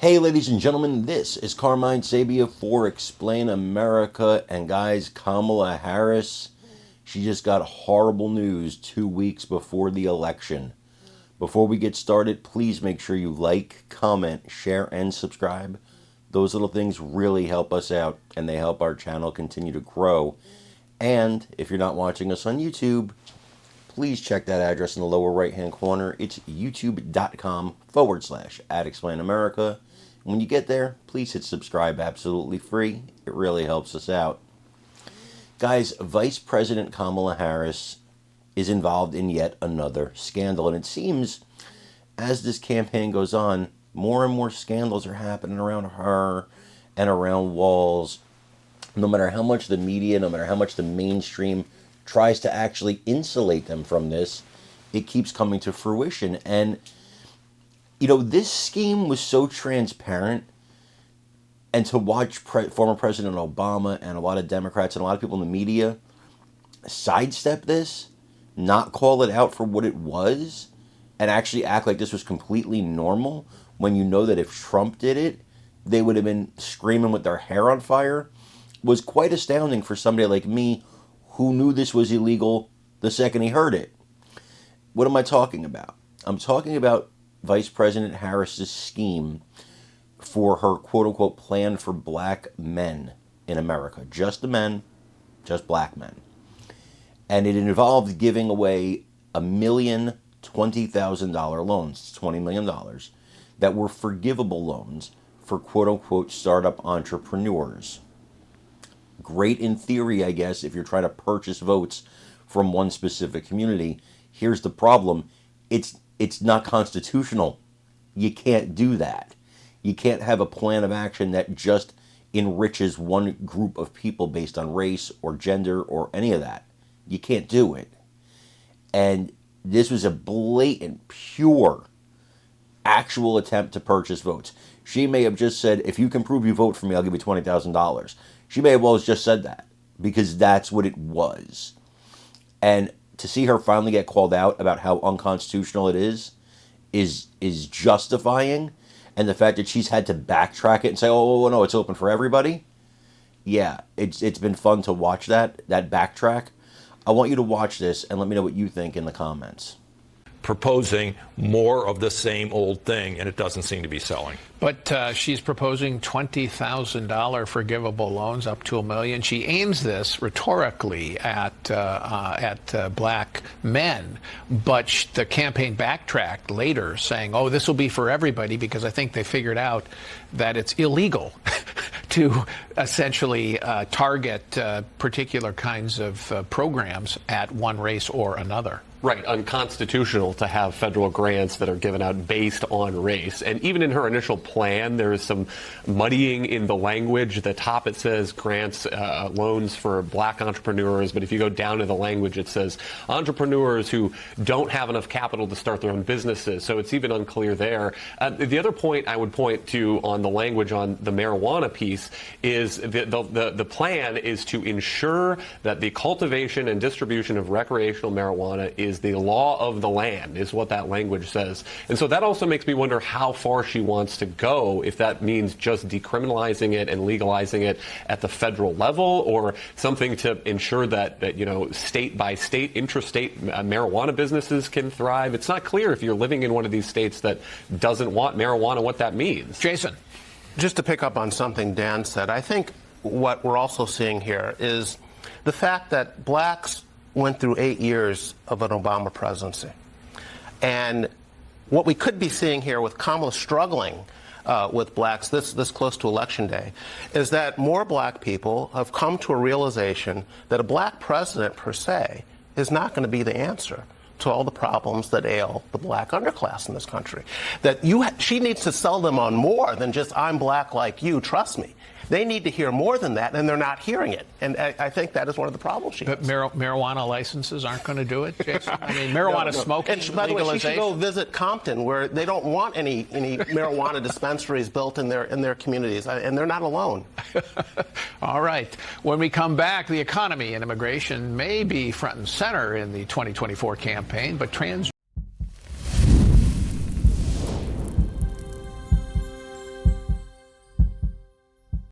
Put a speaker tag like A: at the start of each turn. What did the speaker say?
A: Hey, ladies and gentlemen, this is Carmine Sabia for Explain America. And guys, Kamala Harris, she just got horrible news 2 weeks before the election. Before we get started, please make sure you like, comment, share, and subscribe. Those little things really help us out, and they help our channel continue to grow. And if you're not watching us on YouTube, please check that address in the lower right-hand corner. It's youtube.com/@explainamerica. When you get there, please hit subscribe, absolutely free. It really helps us out. Guys, Vice President Kamala Harris is involved in yet another scandal. And it seems, as this campaign goes on, more and more scandals are happening around her and around Walz. No matter how much the media, no matter how much the mainstream tries to actually insulate them from this, it keeps coming to fruition. And you know, this scheme was so transparent, and to watch former President Obama and a lot of Democrats and a lot of people in the media sidestep this, not call it out for what it was, and actually act like this was completely normal, when you know that if Trump did it, they would have been screaming with their hair on fire, was quite astounding for somebody like me who knew this was illegal the second he heard it. What am I talking about? I'm talking about Vice President Harris's scheme for her quote-unquote plan for black men in America. Just the men, just black men. And it involved giving away $1,020,000 loans, $20 million, that were forgivable loans for quote-unquote startup entrepreneurs. Great in theory, I guess, if you're trying to purchase votes from one specific community. Here's the problem. It's not constitutional. You can't do that. You can't have a plan of action that just enriches one group of people based on race or gender or any of that. You can't do it. And this was a blatant, pure, actual attempt to purchase votes. She may have just said, if you can prove you vote for me, I'll give you $20,000. She may have well just said that, because that's what it was. And to see her finally get called out about how unconstitutional it is justifying. And the fact that she's had to backtrack it and say, oh, no, it's open for everybody. Yeah, it's been fun to watch that backtrack. I want you to watch this and let me know what you think in the comments.
B: Proposing more of the same old thing, and it doesn't seem to be selling.
C: But she's proposing $20,000 forgivable loans up to $1 million. She aims this rhetorically at black men, but the campaign backtracked later, saying, "Oh, this will be for everybody," because I think they figured out that it's illegal to essentially target particular kinds of programs at one race or another.
D: Right, unconstitutional to have federal grants that are given out based on race. And even in her initial plan, there is some muddying in the language. At the top it says grants, loans for black entrepreneurs, but if you go down to the language, it says entrepreneurs who don't have enough capital to start their own businesses. So it's even unclear there. The other point I would point to on the language on the marijuana piece is the plan is to ensure that the cultivation and distribution of recreational marijuana is the law of the land, is what that language says. And so that also makes me wonder how far she wants to go, if that means just decriminalizing it and legalizing it at the federal level, or something to ensure that you know, state by state, intrastate marijuana businesses can thrive. It's not clear if you're living in one of these states that doesn't want marijuana what that means.
C: Jason.
E: Just to pick up on something Dan said, I think what we're also seeing here is the fact that blacks went through 8 years of an Obama presidency. And what we could be seeing here with Kamala struggling with blacks this close to Election Day is that more black people have come to a realization that a black president per se is not going to be the answer to all the problems that ail the black underclass in this country. That she needs to sell them on more than just, I'm black like you, trust me. They need to hear more than that, and they're not hearing it. And I think that is one of the problems she has.
C: But marijuana licenses aren't going to do it, Jason? I mean, marijuana smoking,
E: and by the way, she should go visit Compton, where they don't want any marijuana dispensaries built in their communities, and they're not alone.
C: All right. When we come back, the economy and immigration may be front and center in the 2024 campaign, but trans